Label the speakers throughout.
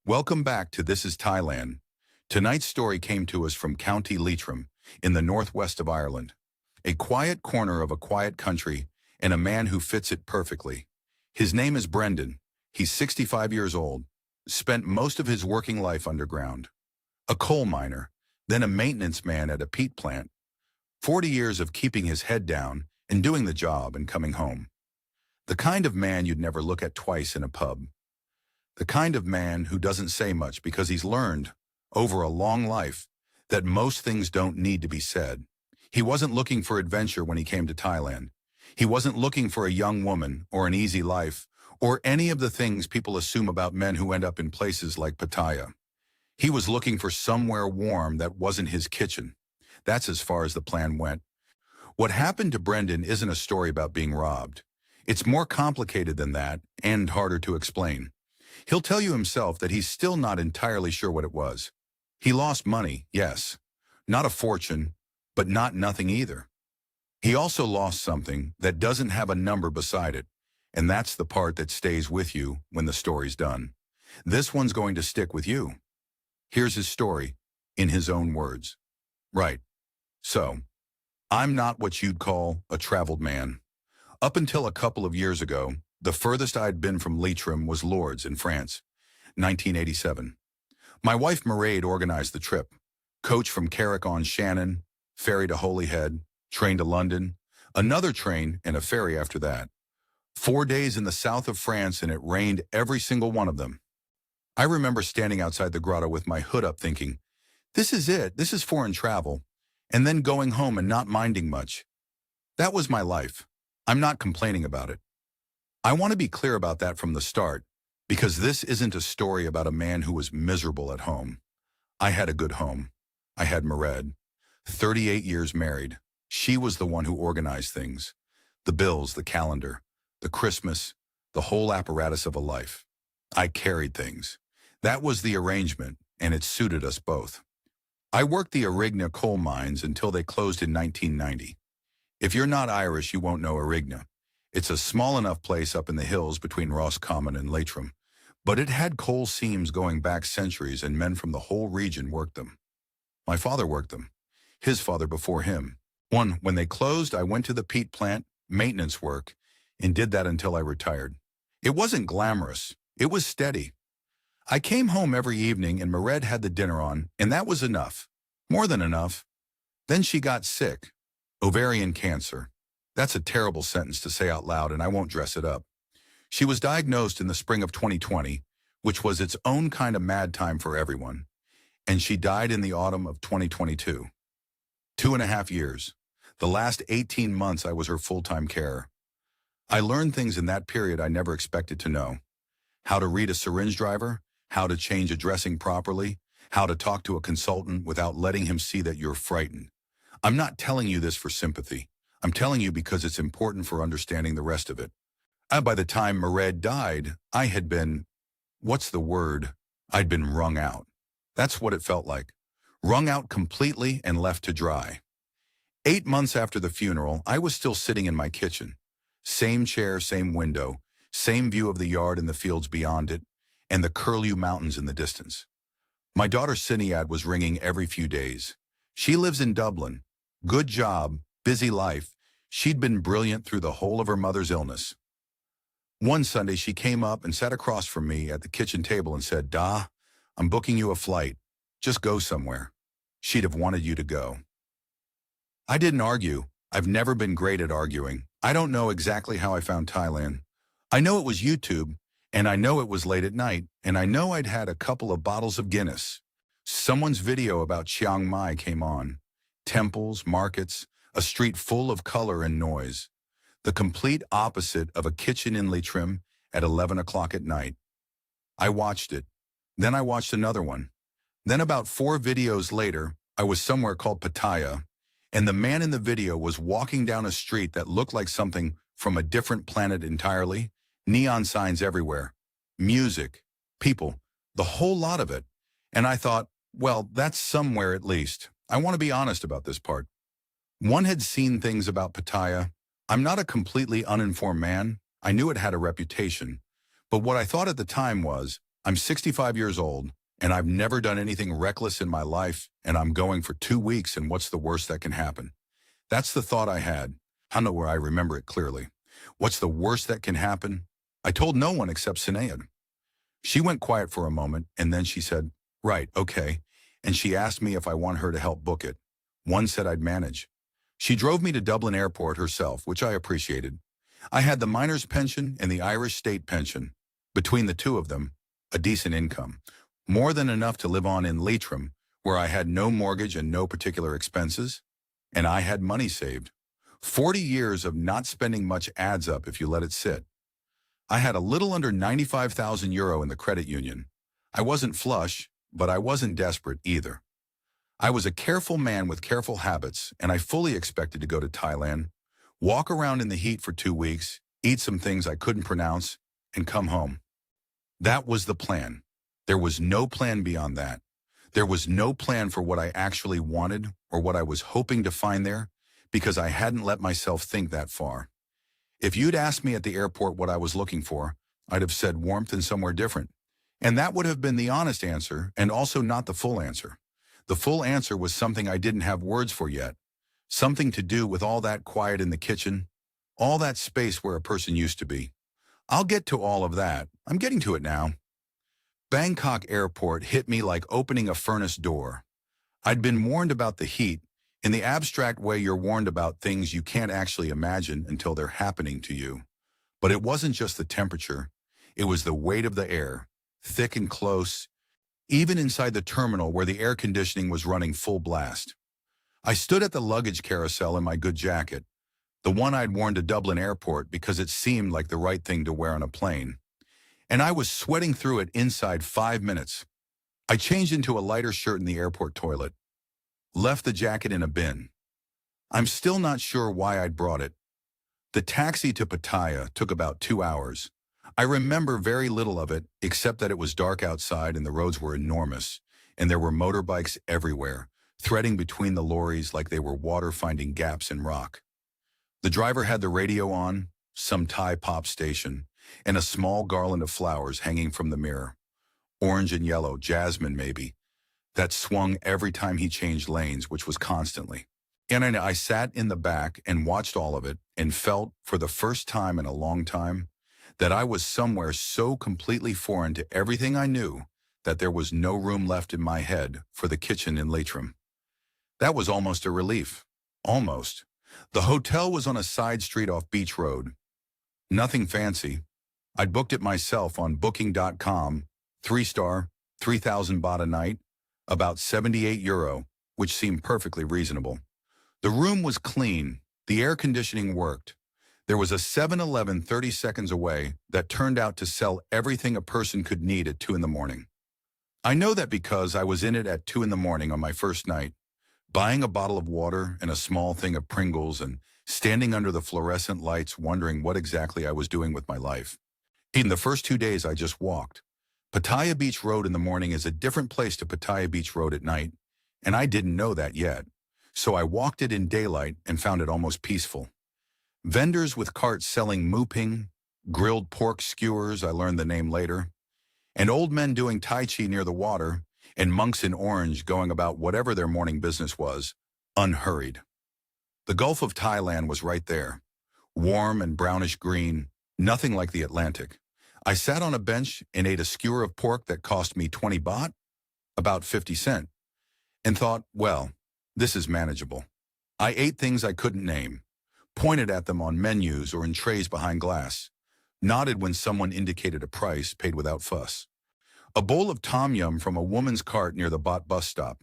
Speaker 1: Welcome back to This is Thailand. Tonight's story came to us from County Leitrim in the northwest of Ireland. A quiet corner of a quiet country and a man who fits it perfectly. His name is Brendan. He's 65 years old, spent most of his working life underground. A coal miner, then a maintenance man at a peat plant. 40 years of keeping his head down and doing the job and coming home. The kind of man you'd never look at twice in a pub. The kind of man who doesn't say much because he's learned, over a long life, that most things don't need to be said. He wasn't looking for adventure when he came to Thailand. He wasn't looking for a young woman or an easy life or any of the things people assume about men who end up in places like Pattaya. He was looking for somewhere warm that wasn't his kitchen. That's as far as the plan went. What happened to Brendan isn't a story about being robbed. It's more complicated than that and harder to explain. He'll tell you himself that he's still not entirely sure what it was. He lost money, yes. Not a fortune, but not nothing either. He also lost something that doesn't have a number beside it, and that's the part that stays with you when the story's done. This one's going to stick with you. Here's his story, in his own words. Right. So, I'm not what you'd call a traveled man. Up until a couple of years ago, the furthest I'd been from Leitrim was Lourdes in France, 1987. My wife Mairead organized the trip. Coach from Carrick-on-Shannon, ferry to Holyhead, train to London, another train and a ferry after that. 4 days in the south of France and it rained every single one of them. I remember standing outside the grotto with my hood up thinking, this is it, this is foreign travel, and then going home and not minding much. That was my life. I'm not complaining about it. I want to be clear about that from the start, because this isn't a story about a man who was miserable at home. I had a good home. I had Mairead, 38 years married. She was the one who organized things. The bills, the calendar, the Christmas, the whole apparatus of a life. I carried things. That was the arrangement, and it suited us both. I worked the Arigna coal mines until they closed in 1990. If you're not Irish, you won't know Arigna. It's a small enough place up in the hills between Roscommon and Leitrim, but it had coal seams going back centuries and men from the whole region worked them. My father worked them, his father before him. When they closed, I went to the peat plant, maintenance work, and did that until I retired. It wasn't glamorous, it was steady. I came home every evening and Mairead had the dinner on, and that was enough. More than enough. Then she got sick. Ovarian cancer. That's a terrible sentence to say out loud, and I won't dress it up. She was diagnosed in the spring of 2020, which was its own kind of mad time for everyone, and she died in the autumn of 2022. 2.5 years. The last 18 months I was her full-time carer. I learned things in that period I never expected to know. How to read a syringe driver, how to change a dressing properly, how to talk to a consultant without letting him see that you're frightened. I'm not telling you this for sympathy. I'm telling you because it's important for understanding the rest of it. By the time Mairead died, I had been, what's the word? I'd been wrung out. That's what it felt like. Wrung out completely and left to dry. 8 months after the funeral, I was still sitting in my kitchen. Same chair, same window, same view of the yard and the fields beyond it, and the Curlew Mountains in the distance. My daughter Sinead was ringing every few days. She lives in Dublin. Good job, busy life. She'd been brilliant through the whole of her mother's illness. One Sunday, she came up and sat across from me at the kitchen table and said, "Da, I'm booking you a flight. Just go somewhere." She'd have wanted you to go. I didn't argue. I've never been great at arguing. I don't know exactly how I found Thailand. I know it was YouTube, and I know it was late at night, and I know I'd had a couple of bottles of Guinness. Someone's video about Chiang Mai came on. Temples, markets, a street full of color and noise. The complete opposite of a kitchen in Leitrim at 11 o'clock at night. I watched it. Then I watched another one. Then about 4 videos later, I was somewhere called Pattaya, and the man in the video was walking down a street that looked like something from a different planet entirely. Neon signs everywhere. Music, people, the whole lot of it. And I thought, well, that's somewhere at least. I want to be honest about this part. One had seen things about Pattaya. I'm not a completely uninformed man. I knew it had a reputation. But what I thought at the time was, I'm 65 years old, and I've never done anything reckless in my life, and I'm going for 2 weeks, and what's the worst that can happen? That's the thought I had. I know where I remember it clearly. What's the worst that can happen? I told no one except Sinead. She went quiet for a moment, and then she said, right, okay, and she asked me if I want her to help book it. One said I'd manage. She drove me to Dublin Airport herself, which I appreciated. I had the miner's pension and the Irish state pension. Between the two of them, a decent income. More than enough to live on in Leitrim, where I had no mortgage and no particular expenses. And I had money saved. 40 years of not spending much adds up if you let it sit. I had a little under 95,000 euro in the credit union. I wasn't flush, but I wasn't desperate either. I was a careful man with careful habits, and I fully expected to go to Thailand, walk around in the heat for 2 weeks, eat some things I couldn't pronounce, and come home. That was the plan. There was no plan beyond that. There was no plan for what I actually wanted or what I was hoping to find there, because I hadn't let myself think that far. If you'd asked me at the airport what I was looking for, I'd have said warmth and somewhere different. And that would have been the honest answer, and also not the full answer. The full answer was something I didn't have words for yet. Something to do with all that quiet in the kitchen, all that space where a person used to be. I'll get to all of that. I'm getting to it now. Bangkok airport hit me like opening a furnace door. I'd been warned about the heat, in the abstract way you're warned about things you can't actually imagine until they're happening to you. But it wasn't just the temperature. It was the weight of the air, thick and close, even inside the terminal where the air conditioning was running full blast. I stood at the luggage carousel in my good jacket, the one I'd worn to Dublin Airport because it seemed like the right thing to wear on a plane. And I was sweating through it inside 5 minutes. I changed into a lighter shirt in the airport toilet, left the jacket in a bin. I'm still not sure why I'd brought it. The taxi to Pattaya took about 2 hours. I remember very little of it, except that it was dark outside and the roads were enormous, and there were motorbikes everywhere, threading between the lorries like they were water finding gaps in rock. The driver had the radio on, some Thai pop station, and a small garland of flowers hanging from the mirror. Orange and yellow, jasmine maybe, that swung every time he changed lanes, which was constantly. And I sat in the back and watched all of it and felt, for the first time in a long time, that I was somewhere so completely foreign to everything I knew that there was no room left in my head for the kitchen in Leitrim. That was almost a relief. Almost. The hotel was on a side street off Beach Road. Nothing fancy. I'd booked it myself on booking.com, 3-star, 3,000 baht a night, about 78 euro, which seemed perfectly reasonable. The room was clean. The air conditioning worked. There was a 7-Eleven 30 seconds away that turned out to sell everything a person could need at 2 in the morning. I know that because I was in it at 2 in the morning on my first night, buying a bottle of water and a small thing of Pringles and standing under the fluorescent lights wondering what exactly I was doing with my life. In the first 2 days, I just walked. Pattaya Beach Road in the morning is a different place to Pattaya Beach Road at night, and I didn't know that yet. So I walked it in daylight and found it almost peaceful. Vendors with carts selling muping, grilled pork skewers, I learned the name later, and old men doing Tai Chi near the water, and monks in orange going about whatever their morning business was, unhurried. The Gulf of Thailand was right there, warm and brownish green, nothing like the Atlantic. I sat on a bench and ate a skewer of pork that cost me 20 baht, about 50 cents, and thought, well, this is manageable. I ate things I couldn't name, pointed at them on menus or in trays behind glass, nodded when someone indicated a price, paid without fuss. A bowl of tom yum from a woman's cart near the Bot bus stop,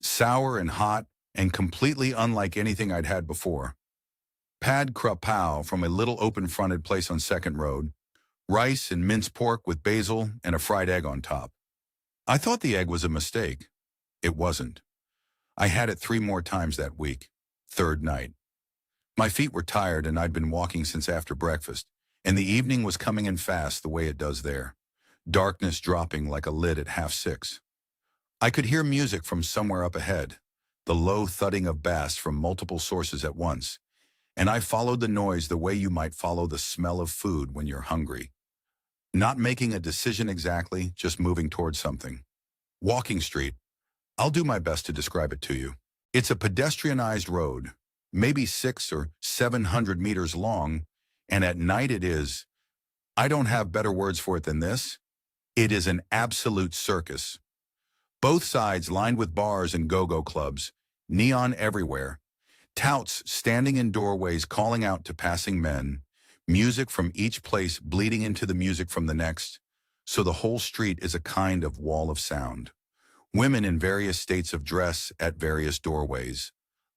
Speaker 1: sour and hot and completely unlike anything I'd had before. Pad kra pao from a little open-fronted place on Second Road, rice and minced pork with basil and a fried egg on top. I thought the egg was a mistake. It wasn't. I had it 3 more times that week, third night. My feet were tired and I'd been walking since after breakfast, and the evening was coming in fast the way it does there, darkness dropping like a lid at 6:30. I could hear music from somewhere up ahead, the low thudding of bass from multiple sources at once, and I followed the noise the way you might follow the smell of food when you're hungry. Not making a decision exactly, just moving towards something. Walking street. I'll do my best to describe it to you. It's a pedestrianized road, maybe 600 or 700 meters long, and at night it is, I don't have better words for it than this, it is an absolute circus. Both sides lined with bars and go-go clubs, neon everywhere, touts standing in doorways calling out to passing men, music from each place bleeding into the music from the next, so the whole street is a kind of wall of sound. Women in various states of dress at various doorways,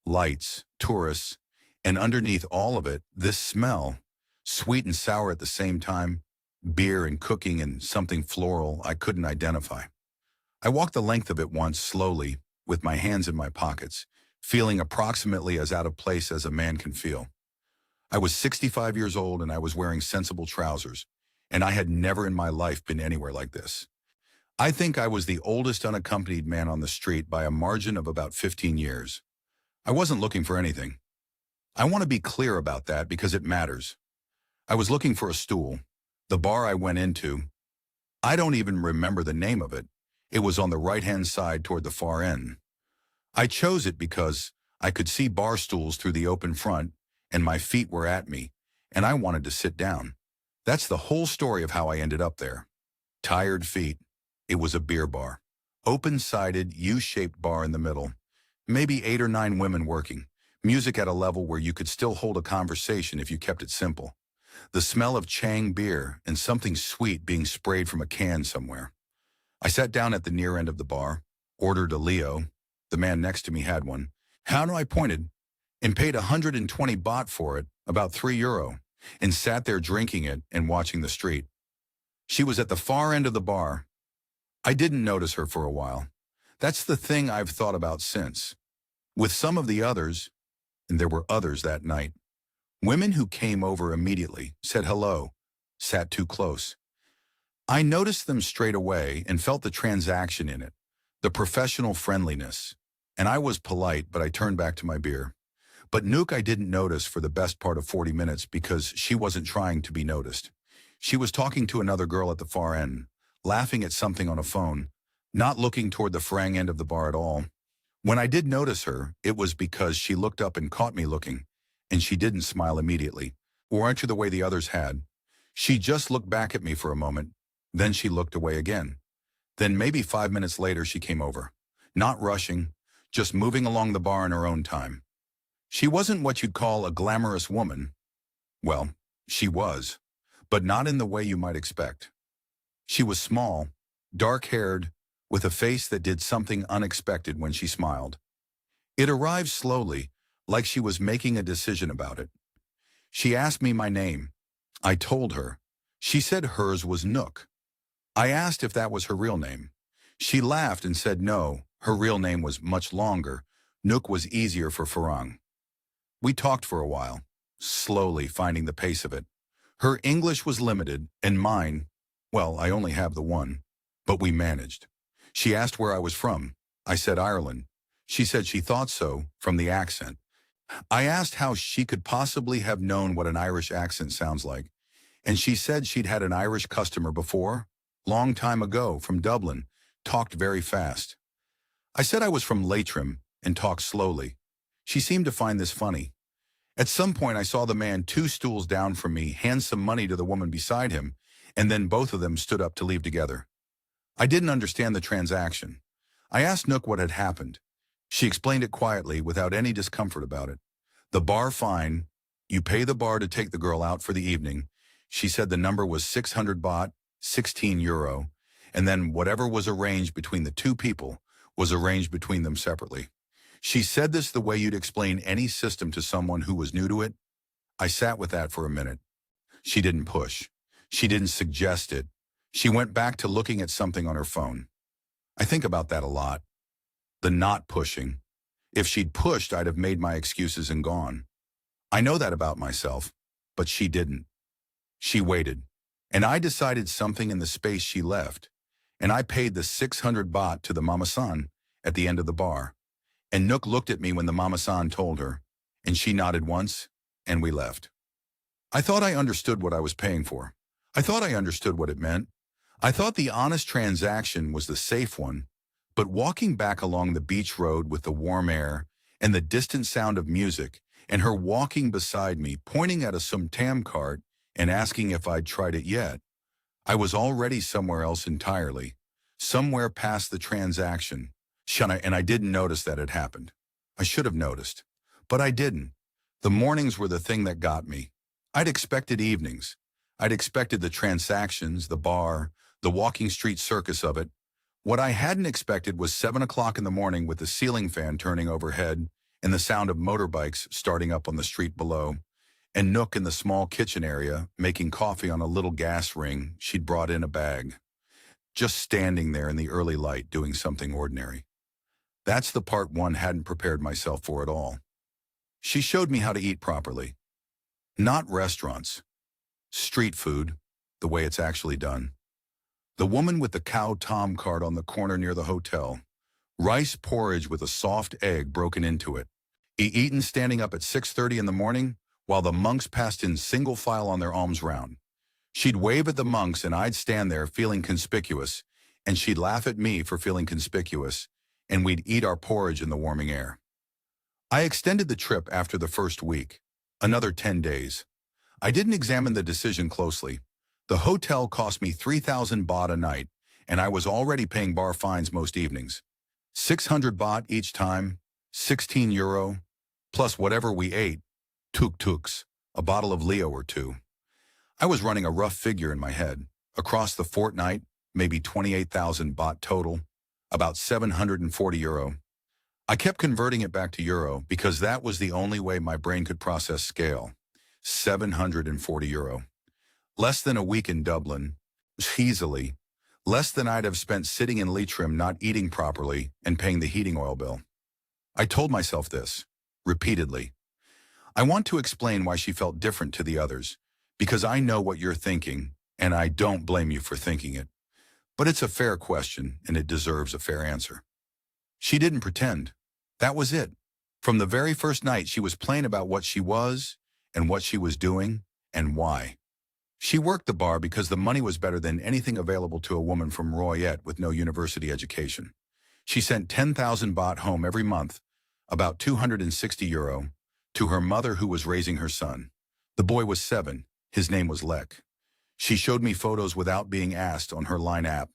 Speaker 1: lights, tourists, and underneath all of it, this smell, sweet and sour at the same time, beer and cooking and something floral I couldn't identify. I walked the length of it once slowly, with my hands in my pockets, feeling approximately as out of place as a man can feel. I was 65 years old and I was wearing sensible trousers, and I had never in my life been anywhere like this. I think I was the oldest unaccompanied man on the street by a margin of about 15 years. I wasn't looking for anything. I want to be clear about that because it matters. I was looking for a stool. The bar I went into, I don't even remember the name of it. It was on the right-hand side toward the far end. I chose it because I could see bar stools through the open front and my feet were at me, and I wanted to sit down. That's the whole story of how I ended up there. Tired feet. It was a beer bar. Open-sided, U-shaped bar in the middle. Maybe 8 or 9 women working. Music at a level where you could still hold a conversation if you kept it simple. The smell of Chang beer and something sweet being sprayed from a can somewhere. I sat down at the near end of the bar, ordered a Leo. The man next to me had one. I pointed, and paid 120 baht for it, about €3, and sat there drinking it and watching the street. She was at the far end of the bar. I didn't notice her for a while. That's the thing I've thought about since. With some of the others, and there were others that night, women who came over immediately, said hello, sat too close. I noticed them straight away and felt the transaction in it, the professional friendliness. And I was polite, but I turned back to my beer. But Nook I didn't notice for the best part of 40 minutes because she wasn't trying to be noticed. She was talking to another girl at the far end, laughing at something on a phone, not looking toward the Farang end of the bar at all. When I did notice her, it was because she looked up and caught me looking, and she didn't smile immediately, or answer the way the others had. She just looked back at me for a moment, then she looked away again. Then maybe 5 minutes later she came over, not rushing, just moving along the bar in her own time. She wasn't what you'd call a glamorous woman. Well, she was, but not in the way you might expect. She was small, dark-haired, with a face that did something unexpected when she smiled. It arrived slowly, like she was making a decision about it. She asked me my name. I told her. She said hers was Nook. I asked if that was her real name. She laughed and said no, her real name was much longer. Nook was easier for Farang. We talked for a while, slowly finding the pace of it. Her English was limited, and mine, well, I only have the one, but we managed. She asked where I was from. I said Ireland. She said she thought so, from the accent. I asked how she could possibly have known what an Irish accent sounds like, and she said she'd had an Irish customer before, long time ago, from Dublin, talked very fast. I said I was from Leitrim and talked slowly. She seemed to find this funny. At some point I saw the man 2 stools down from me hand some money to the woman beside him, and then both of them stood up to leave together. I didn't understand the transaction. I asked Nook what had happened. She explained it quietly, without any discomfort about it. The bar fine, you pay the bar to take the girl out for the evening. She said the number was 600 baht, €16, and then whatever was arranged between the 2 people was arranged between them separately. She said this the way you'd explain any system to someone who was new to it. I sat with that for a minute. She didn't push. She didn't suggest it. She went back to looking at something on her phone. I think about that a lot. The not pushing. If she'd pushed, I'd have made my excuses and gone. I know that about myself, but she didn't. She waited, and I decided something in the space she left, and I paid the 600 baht to the mama-san at the end of the bar. And Nook looked at me when the mama-san told her, and she nodded once, and we left. I thought I understood what I was paying for. I thought I understood what it meant. I thought the honest transaction was the safe one, but walking back along the beach road with the warm air and the distant sound of music and her walking beside me, pointing at a Sumtam cart and asking if I'd tried it yet, I was already somewhere else entirely, somewhere past the transaction. And I didn't notice that it happened. I should have noticed, but I didn't. The mornings were the thing that got me. I'd expected evenings. I'd expected the transactions, the bar, the walking street circus of it. What I hadn't expected was 7 o'clock in the morning with the ceiling fan turning overhead and the sound of motorbikes starting up on the street below, and Nook in the small kitchen area making coffee on a little gas ring she'd brought in a bag, just standing there in the early light doing something ordinary. That's the part one hadn't prepared myself for at all. She showed me how to eat properly. Not restaurants. Street food, the way it's actually done. The woman with the cow tom cart on the corner near the hotel. Rice porridge with a soft egg broken into it. Eaten standing up at 6:30 in the morning while the monks passed in single file on their alms round. She'd wave at the monks and I'd stand there feeling conspicuous, and she'd laugh at me for feeling conspicuous, and we'd eat our porridge in the warming air. I extended the trip after the first week, another 10 days. I didn't examine the decision closely. The hotel cost me 3,000 baht a night, and I was already paying bar fines most evenings. 600 baht each time, 16 euro, plus whatever we ate, tuk-tuks, a bottle of Leo or two. I was running a rough figure in my head. Across the fortnight, maybe 28,000 baht total, about 740 euro. I kept converting it back to euro because that was the only way my brain could process scale. 740 euro. Less than a week in Dublin, easily. Less than I'd have spent sitting in Leitrim not eating properly and paying the heating oil bill. I told myself this, repeatedly. I want to explain why she felt different to the others, because I know what you're thinking, and I don't blame you for thinking it. But it's a fair question, and it deserves a fair answer. She didn't pretend. That was it. From the very first night, she was plain about what she was, and what she was doing, and why. She worked the bar because the money was better than anything available to a woman from Royet with no university education. She sent 10,000 baht home every month, about 260 euro, to her mother who was raising her son. The boy was 7. His name was Lek. She showed me photos without being asked on her Line app.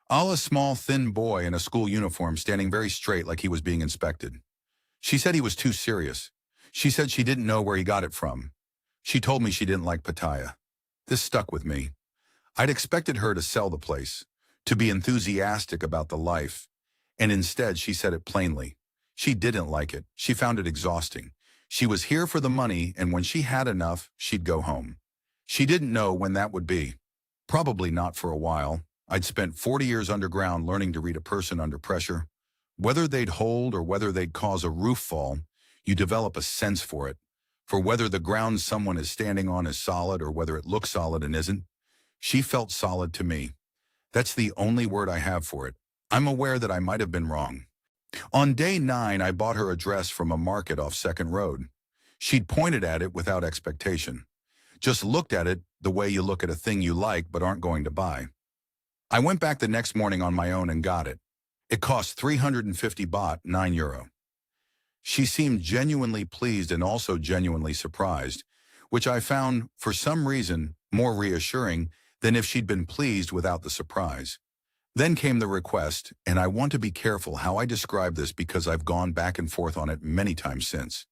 Speaker 1: A small, thin boy in a school uniform standing very straight like he was being inspected. She said he was too serious. She said she didn't know where he got it from. She told me she didn't like Pattaya. This stuck with me. I'd expected her to sell the place, to be enthusiastic about the life, and instead she said it plainly. She didn't like it. She found it exhausting. She was here for the money, and when she had enough, she'd go home. She didn't know when that would be. Probably not for a while. I'd spent 40 years underground learning to read a person under pressure. Whether they'd hold or whether they'd cause a roof fall, you develop a sense for it. For whether the ground someone is standing on is solid or whether it looks solid and isn't. She felt solid to me. That's the only word I have for it. I'm aware that I might have been wrong. On day 9, I bought her a dress from a market off Second Road. She'd pointed at it without expectation. Just looked at it the way you look at a thing you like but aren't going to buy. I went back the next morning on my own and got it. It cost 350 baht, 9 euro. She seemed genuinely pleased and also genuinely surprised, which I found, for some reason, more reassuring than if she'd been pleased without the surprise. Then came the request, and I want to be careful how I describe this because I've gone back and forth on it many times since.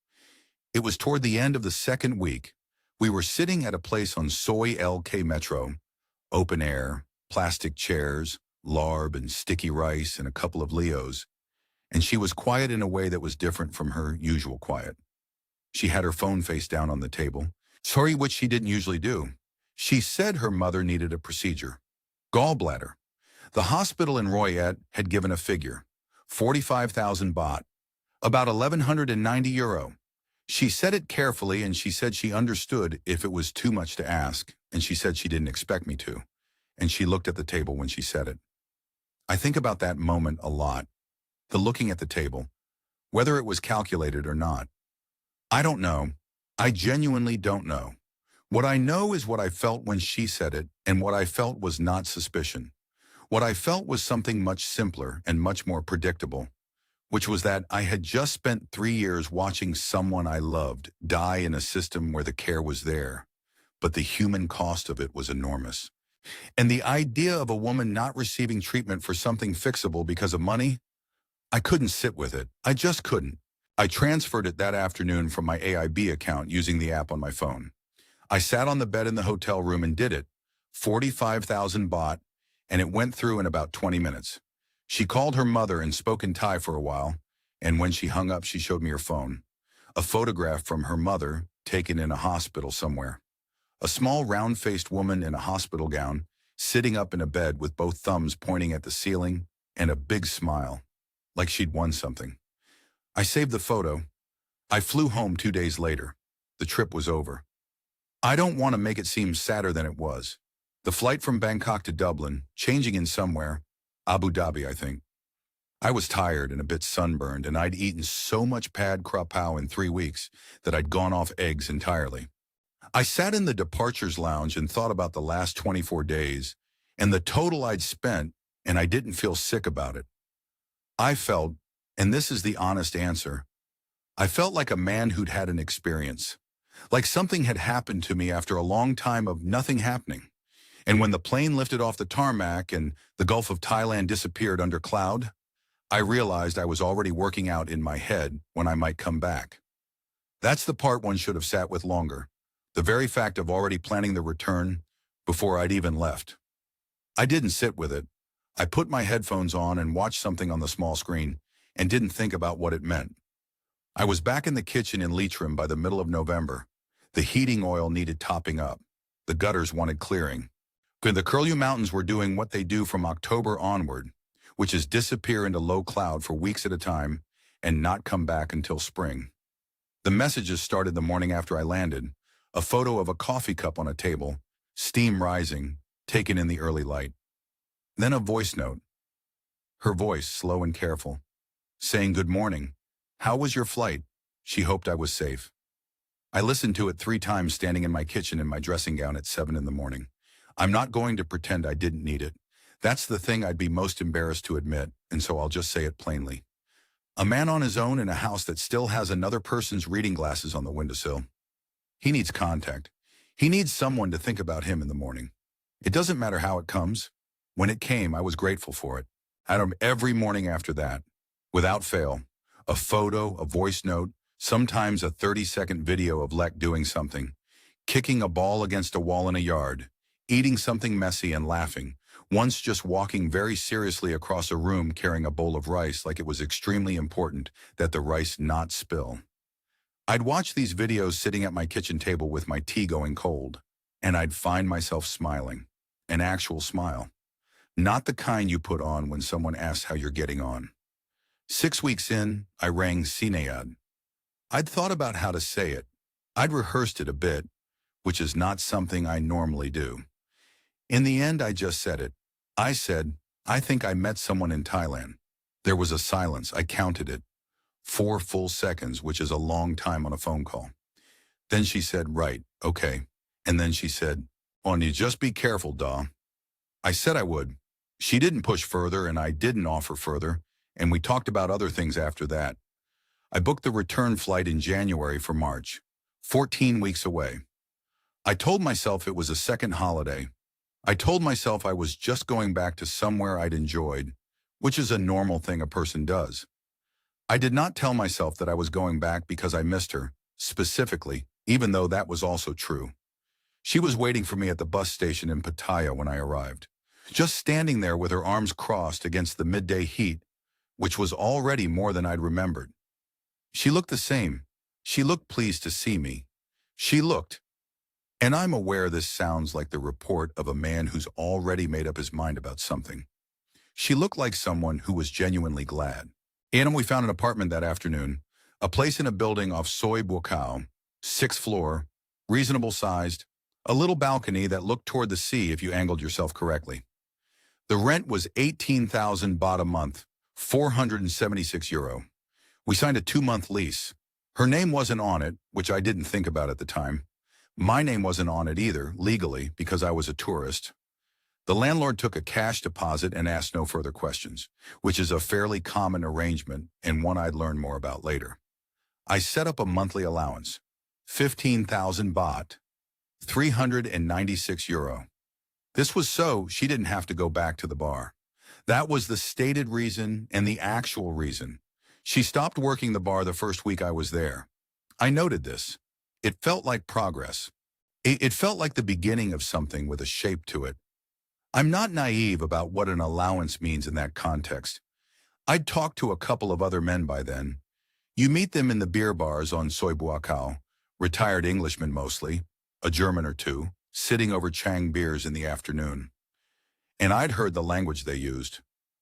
Speaker 1: It was toward the end of the second week. We were sitting at a place on Soi LK Metro, open air, plastic chairs, larb and sticky rice and a couple of Leos, and she was quiet in a way that was different from her usual quiet. She had her phone face down on the table, which she didn't usually do. She said her mother needed a procedure. Gallbladder. The hospital in Royet had given a figure, 45,000 baht, about 1,190 euro. She said it carefully and she said she understood if it was too much to ask, and she said she didn't expect me to, and she looked at the table when she said it. I think about that moment a lot, the looking at the table, whether it was calculated or not. I don't know. I genuinely don't know. What I know is what I felt when she said it, and what I felt was not suspicion. What I felt was something much simpler and much more predictable, which was that I had just spent 3 years watching someone I loved die in a system where the care was there, but the human cost of it was enormous. And the idea of a woman not receiving treatment for something fixable because of money, I couldn't sit with it. I just couldn't. I transferred it that afternoon from my AIB account using the app on my phone. I sat on the bed in the hotel room and did it. 45,000 baht, and it went through in about 20 minutes. She called her mother and spoke in Thai for a while, and when she hung up, she showed me her phone. A photograph from her mother, taken in a hospital somewhere. A small round-faced woman in a hospital gown, sitting up in a bed with both thumbs pointing at the ceiling and a big smile, like she'd won something. I saved the photo. I flew home 2 days later. The trip was over. I don't want to make it seem sadder than it was. The flight from Bangkok to Dublin, changing in somewhere, Abu Dhabi, I think. I was tired and a bit sunburned, and I'd eaten so much pad kra pao in 3 weeks that I'd gone off eggs entirely. I sat in the departures lounge and thought about the last 24 days and the total I'd spent, and I didn't feel sick about it. I felt, and this is the honest answer, I felt like a man who'd had an experience. Like something had happened to me after a long time of nothing happening. And when the plane lifted off the tarmac and the Gulf of Thailand disappeared under cloud, I realized I was already working out in my head when I might come back. That's the part one should have sat with longer. The very fact of already planning the return before I'd even left. I didn't sit with it. I put my headphones on and watched something on the small screen and didn't think about what it meant. I was back in the kitchen in Leitrim by the middle of November. The heating oil needed topping up. The gutters wanted clearing. The Curlew Mountains were doing what they do from October onward, which is disappear into low cloud for weeks at a time and not come back until spring. The messages started the morning after I landed. A photo of a coffee cup on a table, steam rising, taken in the early light. Then a voice note. Her voice, slow and careful, saying, "Good morning. How was your flight?" She hoped I was safe. I listened to it 3 times standing in my kitchen in my dressing gown at 7 in the morning. I'm not going to pretend I didn't need it. That's the thing I'd be most embarrassed to admit, and so I'll just say it plainly. A man on his own in a house that still has another person's reading glasses on the windowsill. He needs contact. He needs someone to think about him in the morning. It doesn't matter how it comes. When it came, I was grateful for it. Every morning after that, without fail, a photo, a voice note, sometimes a 30-second video of Lek doing something, kicking a ball against a wall in a yard, eating something messy and laughing, once just walking very seriously across a room carrying a bowl of rice like it was extremely important that the rice not spill. I'd watch these videos sitting at my kitchen table with my tea going cold, and I'd find myself smiling. An actual smile. Not the kind you put on when someone asks how you're getting on. 6 weeks in, I rang Sinayad. I'd thought about how to say it. I'd rehearsed it a bit, which is not something I normally do. In the end, I just said it. I said, "I think I met someone in Thailand." There was a silence. I counted it. 4 full seconds, which is a long time on a phone call. Then she said, "Right, okay." And then she said, "On you just be careful, Da." I said I would. She didn't push further, and I didn't offer further, and we talked about other things after that. I booked the return flight in January for March, 14 weeks away. I told myself it was a second holiday. I told myself I was just going back to somewhere I'd enjoyed, which is a normal thing a person does. I did not tell myself that I was going back because I missed her, specifically, even though that was also true. She was waiting for me at the bus station in Pattaya when I arrived, just standing there with her arms crossed against the midday heat, which was already more than I'd remembered. She looked the same. She looked pleased to see me. She looked, and I'm aware this sounds like the report of a man who's already made up his mind about something. She looked like someone who was genuinely glad. And we found an apartment that afternoon, a place in a building off Soi Buakau, 6th floor, reasonable sized, a little balcony that looked toward the sea if you angled yourself correctly. The rent was 18,000 baht a month, 476 euro. We signed a 2-month lease. Her name wasn't on it, which I didn't think about at the time, My name wasn't on it either, legally, because I was a tourist. The landlord took a cash deposit and asked no further questions, which is a fairly common arrangement and one I'd learn more about later. I set up a monthly allowance, 15,000 baht, 396 euro. This was so she didn't have to go back to the bar. That was the stated reason and the actual reason. She stopped working the bar the first week I was there. I noted this. It felt like progress. It felt like the beginning of something with a shape to it. I'm not naive about what an allowance means in that context. I'd talked to a couple of other men by then. You meet them in the beer bars on Soi Buakau, retired Englishmen mostly, a German or two, sitting over Chang beers in the afternoon. And I'd heard the language they used.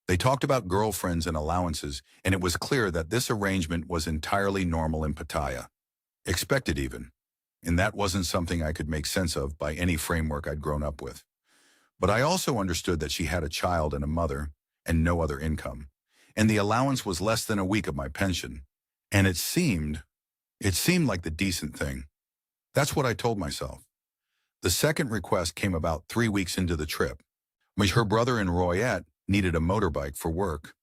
Speaker 1: They talked about girlfriends and allowances, and it was clear that this arrangement was entirely normal in Pattaya. Expected even. And that wasn't something I could make sense of by any framework I'd grown up with. But I also understood that she had a child and a mother, and no other income. And the allowance was less than a week of my pension. And it seemed like the decent thing. That's what I told myself. The second request came about 3 weeks into the trip. Her brother in Royette needed a motorbike for work.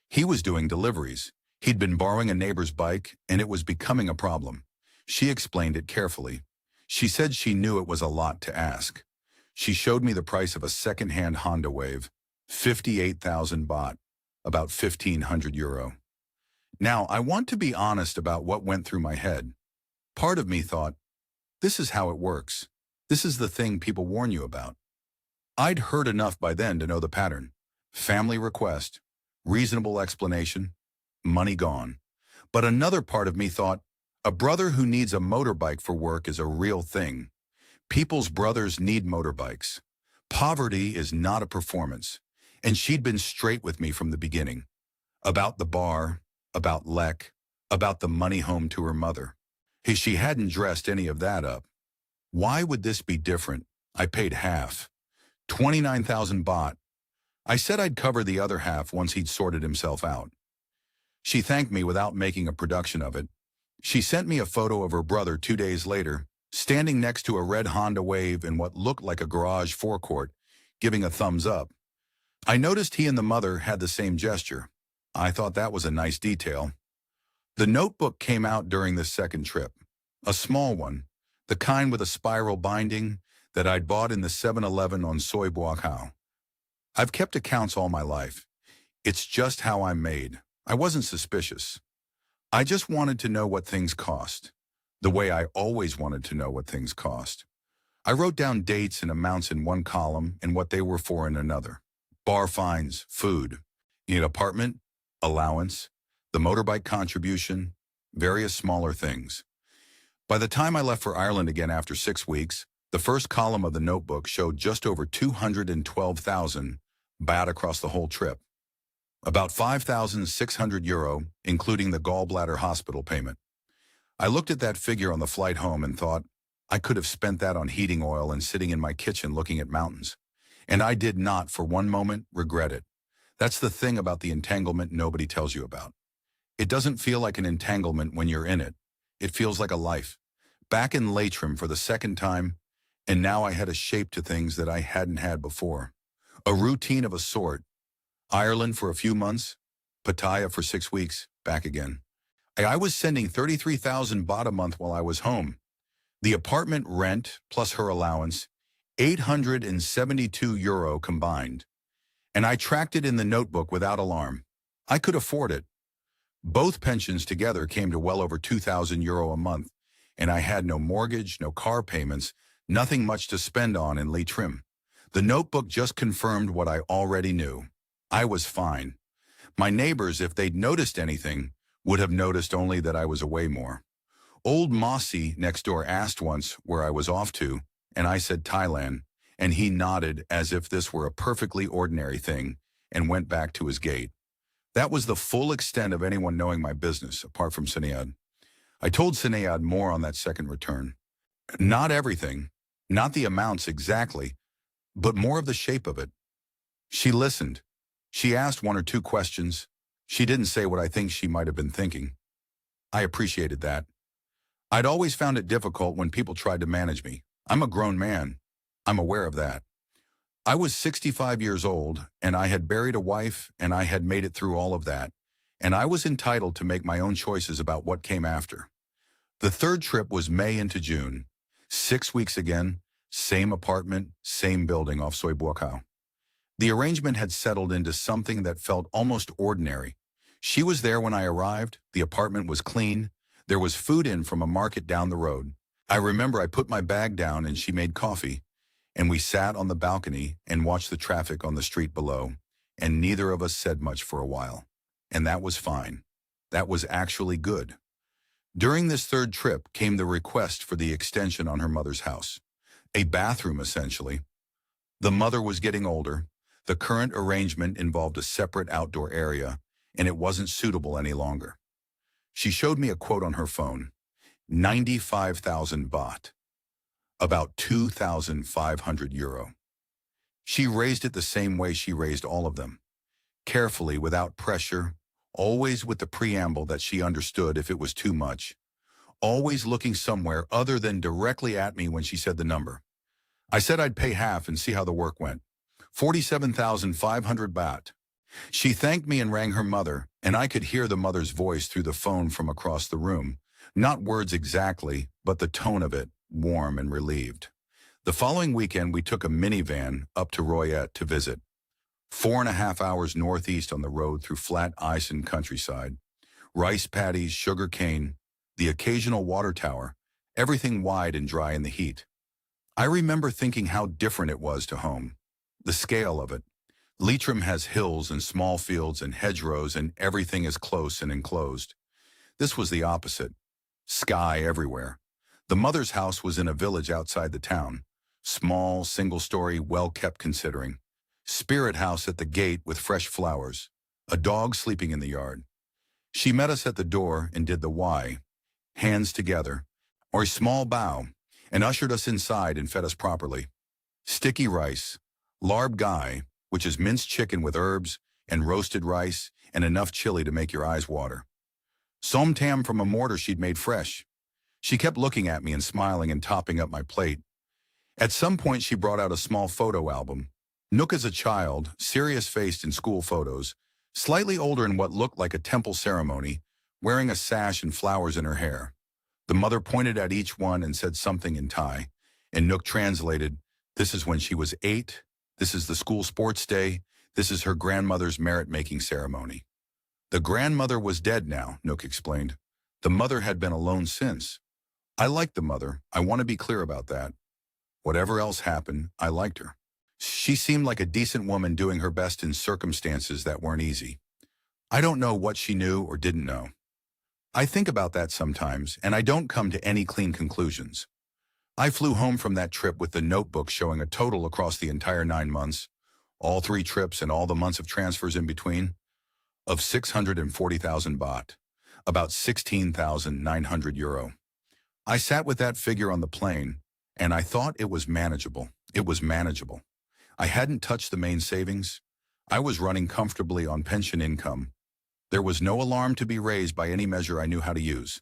Speaker 1: He was doing deliveries. He'd been borrowing a neighbor's bike, and it was becoming a problem. She explained it carefully. She said she knew it was a lot to ask. She showed me the price of a second-hand Honda Wave, 58,000 baht, about 1,500 euro. Now, I want to be honest about what went through my head. Part of me thought, this is how it works. This is the thing people warn you about. I'd heard enough by then to know the pattern. Family request, reasonable explanation, money gone. But another part of me thought, a brother who needs a motorbike for work is a real thing. People's brothers need motorbikes. Poverty is not a performance. And she'd been straight with me from the beginning. About the bar, about Lek, about the money home to her mother. She hadn't dressed any of that up. Why would this be different? I paid half. 29,000 baht. I said I'd cover the other half once he'd sorted himself out. She thanked me without making a production of it. She sent me a photo of her brother 2 days later, standing next to a red Honda Wave in what looked like a garage forecourt, giving a thumbs up. I noticed he and the mother had the same gesture. I thought that was a nice detail. The notebook came out during this second trip. A small one, the kind with a spiral binding that I'd bought in the 7-Eleven on Soi Buakau. I've kept accounts all my life. It's just how I'm made. I wasn't suspicious. I just wanted to know what things cost, the way I always wanted to know what things cost. I wrote down dates and amounts in one column and what they were for in another. Bar fines, food, an apartment, allowance, the motorbike contribution, various smaller things. By the time I left for Ireland again after 6 weeks, the first column of the notebook showed just over 212,000 baht across the whole trip. About 5,600 euro, including the gallbladder hospital payment. I looked at that figure on the flight home and thought, I could have spent that on heating oil and sitting in my kitchen looking at mountains. And I did not, for one moment, regret it. That's the thing about the entanglement nobody tells you about. It doesn't feel like an entanglement when you're in it. It feels like a life. Back in Leitrim for the second time, and now I had a shape to things that I hadn't had before. A routine of a sort. Ireland for a few months, Pattaya for 6 weeks, back again. I was sending 33,000 baht a month while I was home. The apartment rent plus her allowance, 872 euro combined. And I tracked it in the notebook without alarm. I could afford it. Both pensions together came to well over 2,000 euro a month, and I had no mortgage, no car payments, nothing much to spend on in Leitrim. The notebook just confirmed what I already knew. I was fine. My neighbors, if they'd noticed anything, would have noticed only that I was away more. Old Mossy next door asked once where I was off to, and I said Thailand, and he nodded as if this were a perfectly ordinary thing and went back to his gate. That was the full extent of anyone knowing my business, apart from Sinead. I told Sinead more on that second return. Not everything, not the amounts exactly, but more of the shape of it. She listened. She asked 1 or 2 questions. She didn't say what I think she might have been thinking. I appreciated that. I'd always found it difficult when people tried to manage me. I'm a grown man. I'm aware of that. I was 65 years old, and I had buried a wife, and I had made it through all of that, and I was entitled to make my own choices about what came after. The third trip was May into June. 6 weeks again, same apartment, same building off Soy Buakaw. The arrangement had settled into something that felt almost ordinary. She was there when I arrived, the apartment was clean, there was food in from a market down the road. I remember I put my bag down and she made coffee, and we sat on the balcony and watched the traffic on the street below, and neither of us said much for a while. And that was fine. That was actually good. During this third trip came the request for the extension on her mother's house. A bathroom, essentially. The mother was getting older. The current arrangement involved a separate outdoor area, and it wasn't suitable any longer. She showed me a quote on her phone. 95,000 baht. About 2,500 euro. She raised it the same way she raised all of them. Carefully, without pressure, always with the preamble that she understood if it was too much. Always looking somewhere other than directly at me when she said the number. I said I'd pay half and see how the work went. 47,500 baht. She thanked me and rang her mother, and I could hear the mother's voice through the phone from across the room. Not words exactly, but the tone of it, warm and relieved. The following weekend, we took a minivan up to Royet to visit. 4.5 hours northeast on the road through flat ice and countryside. Rice paddies, sugar cane, the occasional water tower, everything wide and dry in the heat. I remember thinking how different it was to home. The scale of it. Leitrim has hills and small fields and hedgerows, and everything is close and enclosed. This was the opposite. Sky everywhere. The mother's house was in a village outside the town. Small, single-story, well-kept considering. Spirit house at the gate with fresh flowers. A dog sleeping in the yard. She met us at the door and did the Y, hands together, or a small bow, and ushered us inside and fed us properly. Sticky rice, larb gai, which is minced chicken with herbs, and roasted rice, and enough chili to make your eyes water. Som tam from a mortar she'd made fresh. She kept looking at me and smiling and topping up my plate. At some point she brought out a small photo album. Nook as a child, serious-faced in school photos, slightly older in what looked like a temple ceremony, wearing a sash and flowers in her hair. The mother pointed at each one and said something in Thai, and Nook translated, "This is when she was 8, this is the school sports day, this is her grandmother's merit-making ceremony." The grandmother was dead now, Nook explained. The mother had been alone since. I liked the mother, I want to be clear about that. Whatever else happened, I liked her. She seemed like a decent woman doing her best in circumstances that weren't easy. I don't know what she knew or didn't know. I think about that sometimes, and I don't come to any clean conclusions. I flew home from that trip with the notebook showing a total across the entire 9 months, all 3 trips and all the months of transfers in between, of 640,000 baht, about 16,900 euro. I sat with that figure on the plane, and I thought it was manageable. It was manageable. I hadn't touched the main savings. I was running comfortably on pension income. There was no alarm to be raised by any measure I knew how to use.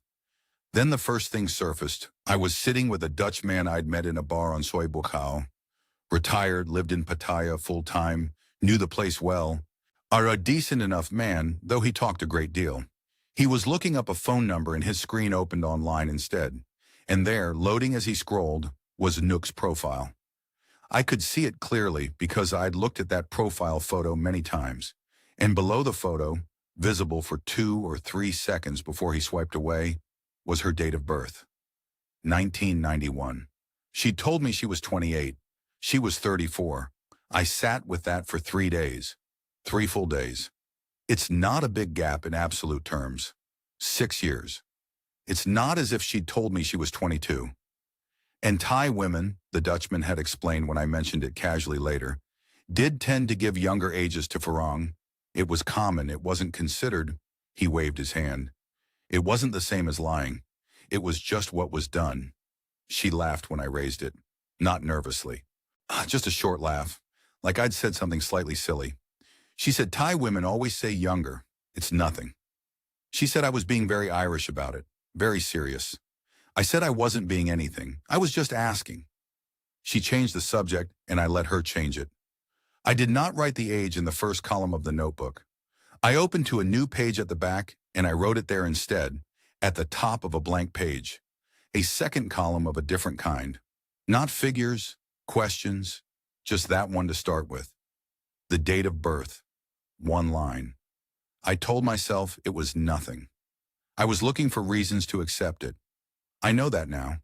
Speaker 1: Then the first thing surfaced. I was sitting with a Dutch man I'd met in a bar on Soy Buakaw. Retired, lived in Pattaya full-time, knew the place well. A decent enough man, though he talked a great deal. He was looking up a phone number and his screen opened online instead. And there, loading as he scrolled, was Nook's profile. I could see it clearly because I'd looked at that profile photo many times. And below the photo, visible for 2 or 3 seconds before he swiped away, was her date of birth. 1991. She'd told me she was 28. She was 34. I sat with that for 3 days. 3 full days. It's not a big gap in absolute terms. 6 years. It's not as if she'd told me she was 22. And Thai women, the Dutchman had explained when I mentioned it casually later, did tend to give younger ages to Farang. It was common, it wasn't considered. He waved his hand. It wasn't the same as lying. It was just what was done. She laughed when I raised it, not nervously. Just a short laugh, like I'd said something slightly silly. She said Thai women always say younger. It's nothing. She said I was being very Irish about it, very serious. I said I wasn't being anything. I was just asking. She changed the subject, and I let her change it. I did not write the age in the first column of the notebook. I opened to a new page at the back, and I wrote it there instead, at the top of a blank page. A second column of a different kind. Not figures, questions, just that one to start with. The date of birth. One line. I told myself it was nothing. I was looking for reasons to accept it. I know that now.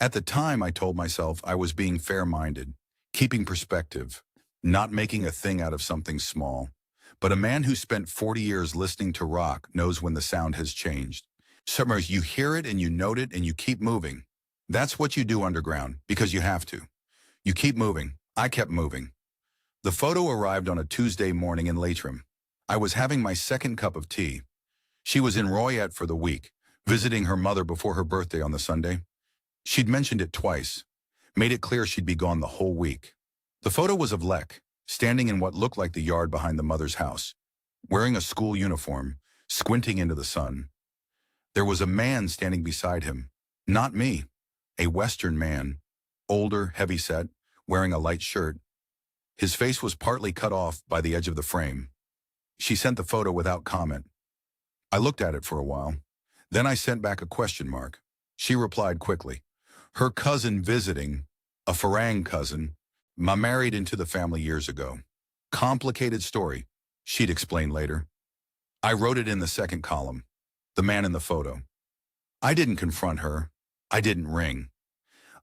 Speaker 1: At the time, I told myself I was being fair-minded, keeping perspective, not making a thing out of something small. But a man who spent 40 years listening to rock knows when the sound has changed. Sometimes you hear it and you note it and you keep moving. That's what you do underground, because you have to. You keep moving. I kept moving. The photo arrived on a Tuesday morning in Leitrim. I was having my second cup of tea. She was in Royette for the week, visiting her mother before her birthday on the Sunday. She'd mentioned it twice, made it clear she'd be gone the whole week. The photo was of Lek, standing in what looked like the yard behind the mother's house, wearing a school uniform, squinting into the sun. There was a man standing beside him, not me, a Western man, older, heavy-set, wearing a light shirt. His face was partly cut off by the edge of the frame. She sent the photo without comment. I looked at it for a while. Then I sent back a question mark. She replied quickly. Her cousin visiting, a Farang cousin, married into the family years ago. Complicated story, she'd explain later. I wrote it in the second column, the man in the photo. I didn't confront her. I didn't ring.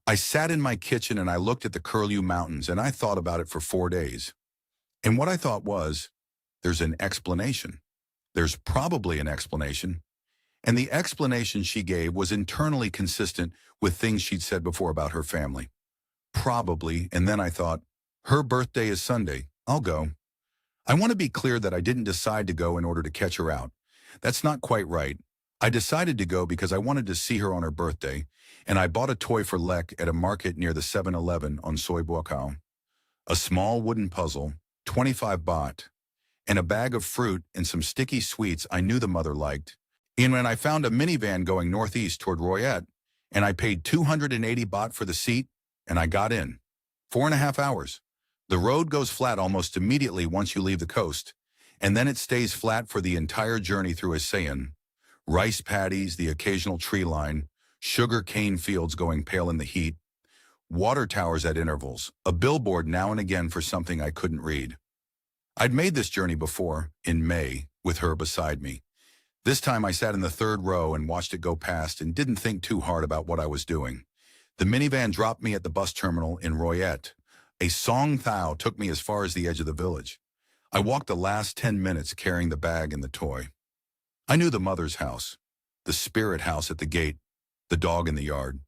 Speaker 1: I sat in my kitchen and I looked at the Curlew Mountains and I thought about it for 4 days. And what I thought was, there's an explanation. There's probably an explanation. And the explanation she gave was internally consistent with things she'd said before about her family. Probably, and then I thought, her birthday is Sunday, I'll go. I want to be clear that I didn't decide to go in order to catch her out. That's not quite right. I decided to go because I wanted to see her on her birthday, and I bought a toy for Lek at a market near the 7-Eleven on Soy Buakau. A small wooden puzzle, 25 baht, and a bag of fruit and some sticky sweets I knew the mother liked. And when I found a minivan going northeast toward Royette, and I paid 280 baht for the seat, and I got in. 4.5 hours. The road goes flat almost immediately once you leave the coast, and then it stays flat for the entire journey through ASEAN. Rice paddies, the occasional tree line, sugar cane fields going pale in the heat, water towers at intervals, a billboard now and again for something I couldn't read. I'd made this journey before, in May, with her beside me. This time I sat in the third row and watched it go past and didn't think too hard about what I was doing. The minivan dropped me at the bus terminal in Royette. A song thou took me as far as the edge of the village. I walked the last 10 minutes carrying the bag and the toy. I knew the mother's house, the spirit house at the gate, the dog in the yard.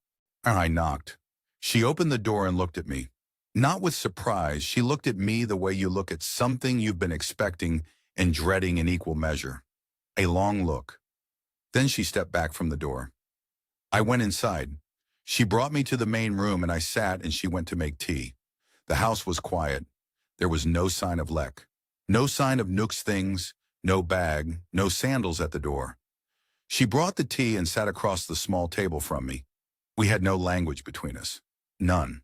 Speaker 1: I knocked. She opened the door and looked at me. Not with surprise, she looked at me the way you look at something you've been expecting and dreading in equal measure. A long look. Then she stepped back from the door. I went inside. She brought me to the main room and I sat and she went to make tea. The house was quiet. There was no sign of Lek. No sign of Nook's things, no bag, no sandals at the door. She brought the tea and sat across the small table from me. We had no language between us. None.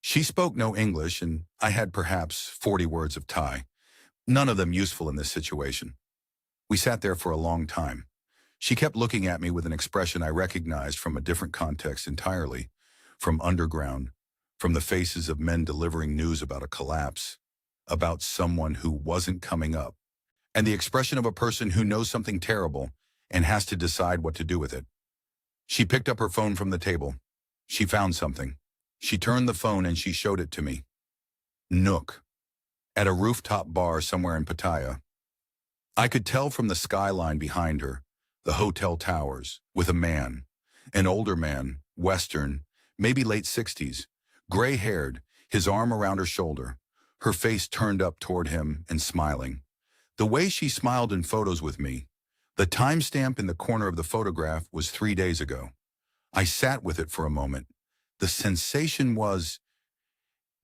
Speaker 1: She spoke no English and I had perhaps 40 words of Thai. None of them useful in this situation. We sat there for a long time. She kept looking at me with an expression I recognized from a different context entirely, from underground, from the faces of men delivering news about a collapse, about someone who wasn't coming up, and the expression of a person who knows something terrible and has to decide what to do with it. She picked up her phone from the table. She found something. She turned the phone and she showed it to me. Nook, at a rooftop bar somewhere in Pattaya. I could tell from the skyline behind her, the hotel towers, with a man, an older man, Western, maybe late 60s, gray-haired, his arm around her shoulder, her face turned up toward him and smiling. The way she smiled in photos with me, the timestamp in the corner of the photograph was 3 days ago. I sat with it for a moment. The sensation was,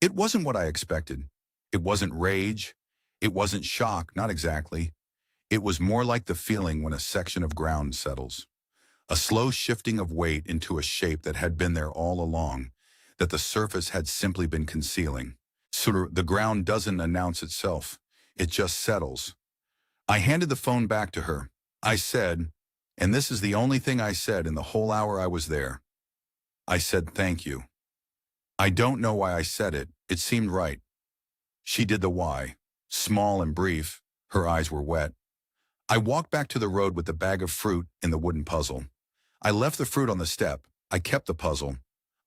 Speaker 1: it wasn't what I expected. It wasn't rage. It wasn't shock, not exactly. It was more like the feeling when a section of ground settles. a slow shifting of weight into a shape that had been there all along, that the surface had simply been concealing. The ground doesn't announce itself. It just settles. I handed the phone back to her. I said, and this is the only thing I said in the whole hour I was there. I said thank you. I don't know why I said it. It seemed right. She did the why. Small and brief. Her eyes were wet. I walked back to the road with the bag of fruit in the wooden puzzle. I left the fruit on the step. I kept the puzzle.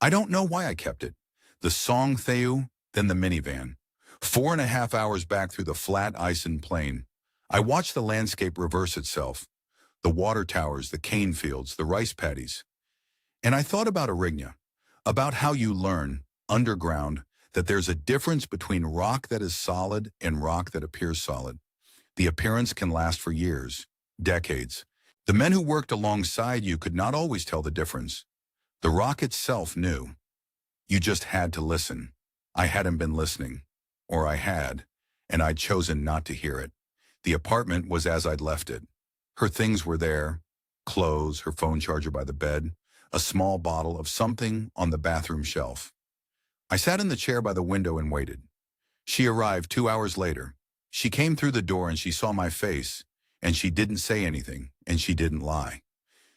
Speaker 1: I don't know why I kept it. The song Theu, then the minivan. 4.5 hours back through the flat Isen plain. I watched the landscape reverse itself. The water towers, the cane fields, the rice paddies. And I thought about Arigna, about how you learn, underground, that there's a difference between rock that is solid and rock that appears solid. The appearance can last for years, decades. The men who worked alongside you could not always tell the difference. The rock itself knew. You just had to listen. I hadn't been listening. Or I had, and I'd chosen not to hear it. The apartment was as I'd left it. Her things were there, clothes, her phone charger by the bed, a small bottle of something on the bathroom shelf. I sat in the chair by the window and waited. She arrived 2 hours later. She came through the door and she saw my face, and she didn't say anything, and she didn't lie.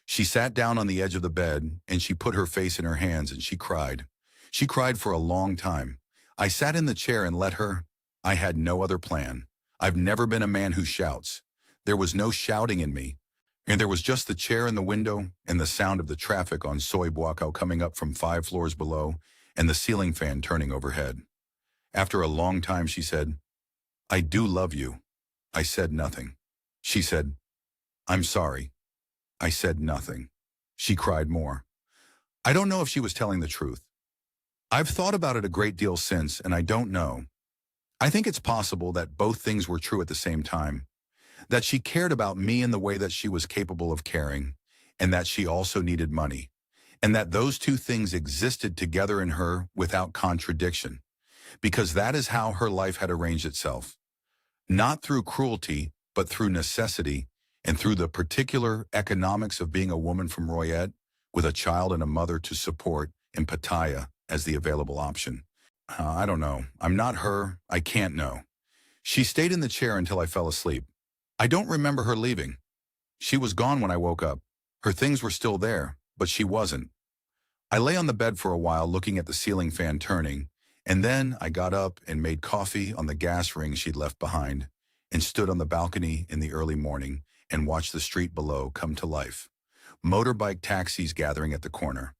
Speaker 1: She sat down on the edge of the bed, and she put her face in her hands, and she cried. She cried for a long time. I sat in the chair and let her. I had no other plan. I've never been a man who shouts. There was no shouting in me, and there was just the chair and the window and the sound of the traffic on Soy Buakau coming up from 5 floors below and the ceiling fan turning overhead. After a long time, she said, "I do love you." I said nothing. She said, "I'm sorry." I said nothing. She cried more. I don't know if she was telling the truth. I've thought about it a great deal since, and I don't know. I think it's possible that both things were true at the same time, that she cared about me in the way that she was capable of caring, and that she also needed money, and that those two things existed together in her without contradiction, because that is how her life had arranged itself. Not through cruelty, but through necessity, and through the particular economics of being a woman from Royette, with a child and a mother to support in Pattaya as the available option. I don't know. I'm not her. I can't know. She stayed in the chair until I fell asleep. I don't remember her leaving. She was gone when I woke up. Her things were still there, but she wasn't. I lay on the bed for a while looking at the ceiling fan turning, and then I got up and made coffee on the gas ring she'd left behind, and stood on the balcony in the early morning and watched the street below come to life. Motorbike taxis gathering at the corner.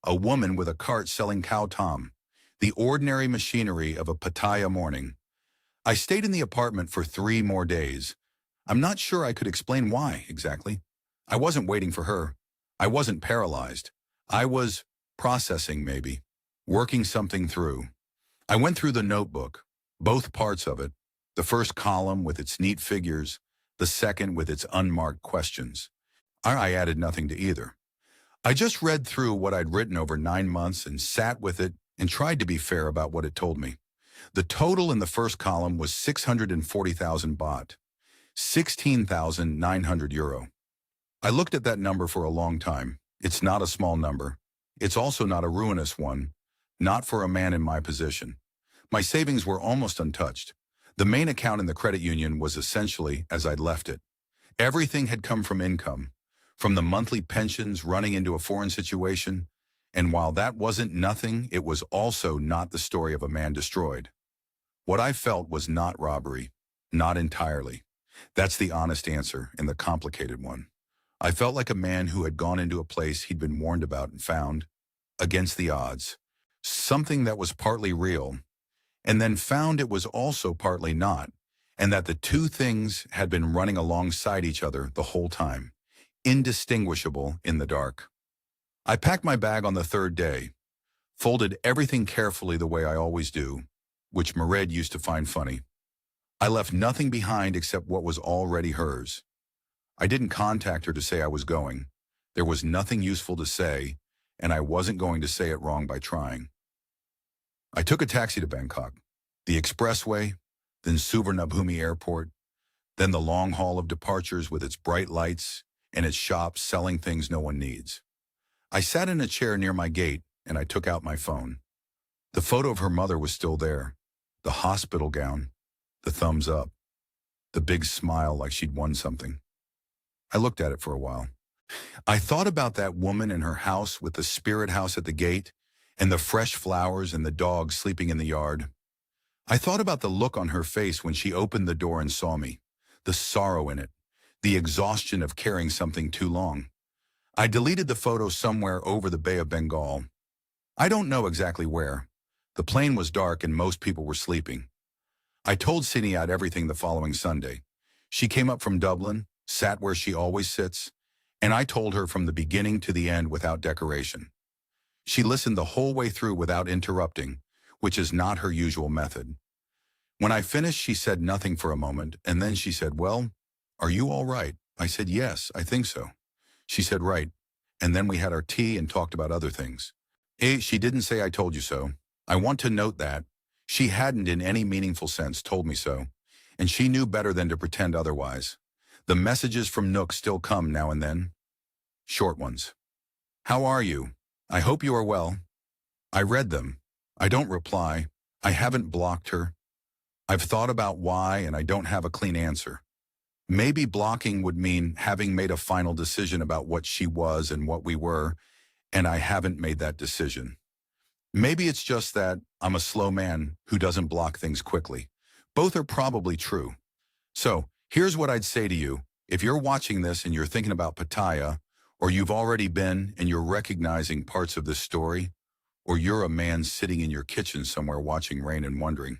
Speaker 1: A woman with a cart selling cow tom. The ordinary machinery of a Pattaya morning. I stayed in the apartment for 3 more days. I'm not sure I could explain why, exactly. I wasn't waiting for her. I wasn't paralyzed. I was processing, maybe. Working something through. I went through the notebook, both parts of it. The first column with its neat figures, the second with its unmarked questions. I added nothing to either. I just read through what I'd written over 9 months and sat with it and tried to be fair about what it told me. The total in the first column was 640,000 baht, 16,900 euro. I looked at that number for a long time. It's not a small number. It's also not a ruinous one, not for a man in my position. My savings were almost untouched. The main account in the credit union was essentially as I'd left it. Everything had come from income, from the monthly pensions running into a foreign situation, and while that wasn't nothing, it was also not the story of a man destroyed. What I felt was not robbery, not entirely. That's the honest answer and the complicated one. I felt like a man who had gone into a place he'd been warned about and found, against the odds, something that was partly real, and then found it was also partly not, and that the two things had been running alongside each other the whole time, indistinguishable in the dark. I packed my bag on the 3rd day, folded everything carefully the way I always do, which Mered used to find funny. I left nothing behind except what was already hers. I didn't contact her to say I was going. There was nothing useful to say, and I wasn't going to say it wrong by trying. I took a taxi to Bangkok, the expressway, then Suvarnabhumi Airport, then the long haul of departures with its bright lights and its shops selling things no one needs. I sat in a chair near my gate and I took out my phone. The photo of her mother was still there. The hospital gown, the thumbs up, the big smile like she'd won something. I looked at it for a while. I thought about that woman in her house with the spirit house at the gate and the fresh flowers and the dog sleeping in the yard. I thought about the look on her face when she opened the door and saw me, the sorrow in it, the exhaustion of carrying something too long. I deleted the photo somewhere over the Bay of Bengal. I don't know exactly where. The plane was dark and most people were sleeping. I told Sinead everything the following Sunday. She came up from Dublin, sat where she always sits, and I told her from the beginning to the end without decoration. She listened the whole way through without interrupting, which is not her usual method. When I finished, she said nothing for a moment, and then she said, "Well, are you all right?" I said, "Yes, I think so." She said, "Right." And then we had our tea and talked about other things. She didn't say "I told you so." I want to note that she hadn't in any meaningful sense told me so, and she knew better than to pretend otherwise. The messages from Nook still come now and then. Short ones. "How are you? I hope you are well." I read them. I don't reply. I haven't blocked her. I've thought about why, and I don't have a clean answer. Maybe blocking would mean having made a final decision about what she was and what we were, and I haven't made that decision. Maybe it's just that I'm a slow man who doesn't block things quickly. Both are probably true. So, here's what I'd say to you. If you're watching this and you're thinking about Pattaya, or you've already been and you're recognizing parts of this story, or you're a man sitting in your kitchen somewhere watching rain and wondering,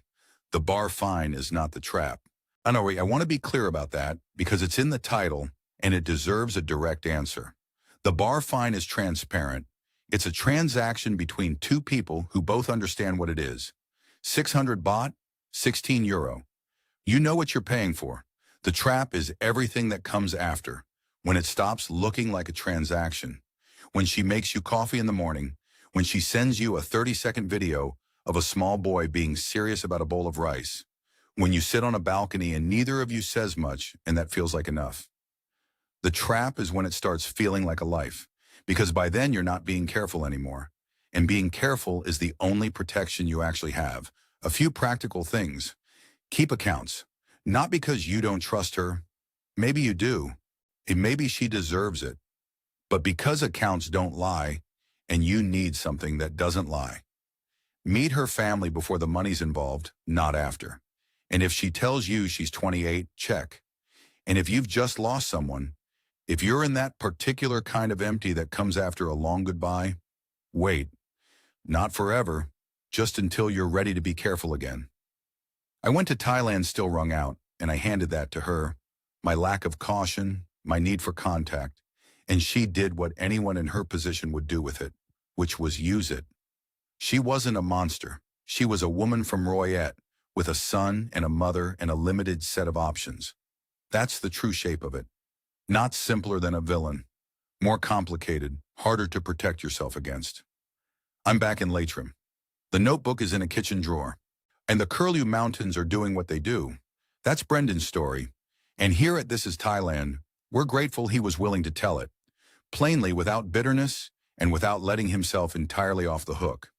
Speaker 1: the bar fine is not the trap. I want to be clear about that because it's in the title and it deserves a direct answer. The bar fine is transparent. It's a transaction between two people who both understand what it is. 600 baht, 16 euro. You know what you're paying for. The trap is everything that comes after, when it stops looking like a transaction, when she makes you coffee in the morning, when she sends you a 30-second video of a small boy being serious about a bowl of rice, when you sit on a balcony and neither of you says much and that feels like enough. The trap is when it starts feeling like a life, because by then you're not being careful anymore. And being careful is the only protection you actually have. A few practical things. Keep accounts. Not because you don't trust her. Maybe you do. And maybe she deserves it. But because accounts don't lie, and you need something that doesn't lie. Meet her family before the money's involved, not after. And if she tells you she's 28, check. And if you've just lost someone, if you're in that particular kind of empty that comes after a long goodbye, wait. Not forever, just until you're ready to be careful again. I went to Thailand still wrung out, and I handed that to her. My lack of caution, my need for contact, and she did what anyone in her position would do with it, which was use it. She wasn't a monster. She was a woman from Royette, with a son and a mother and a limited set of options. That's the true shape of it. Not simpler than a villain. More complicated, harder to protect yourself against. I'm back in Leitrim. The notebook is in a kitchen drawer. And the Curlew Mountains are doing what they do. That's Brendan's story. And here at This Is Thailand, we're grateful he was willing to tell it. Plainly, without bitterness, and without letting himself entirely off the hook.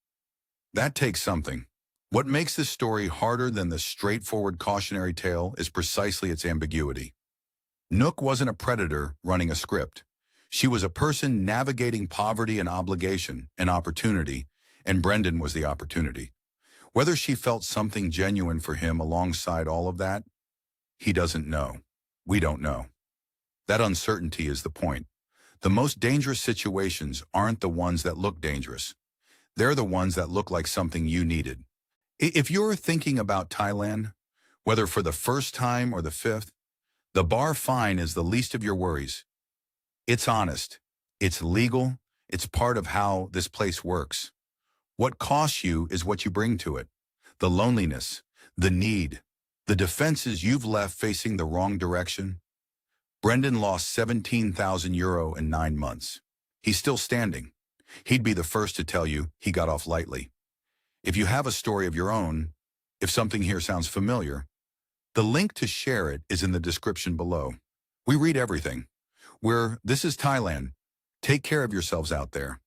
Speaker 1: That takes something. What makes this story harder than the straightforward cautionary tale is precisely its ambiguity. Nook wasn't a predator running a script. She was a person navigating poverty and obligation and opportunity, and Brendan was the opportunity. Whether she felt something genuine for him alongside all of that, he doesn't know. We don't know. That uncertainty is the point. The most dangerous situations aren't the ones that look dangerous. They're the ones that look like something you needed. If you're thinking about Thailand, whether for the first time or the fifth, the bar fine is the least of your worries. It's honest. It's legal. It's part of how this place works. What costs you is what you bring to it. The loneliness, the need, the defenses you've left facing the wrong direction. Brendan lost 17,000 euro in 9 months. He's still standing. He'd be the first to tell you he got off lightly. If you have a story of your own, if something here sounds familiar, the link to share it is in the description below. We read everything. This is Thailand. Take care of yourselves out there.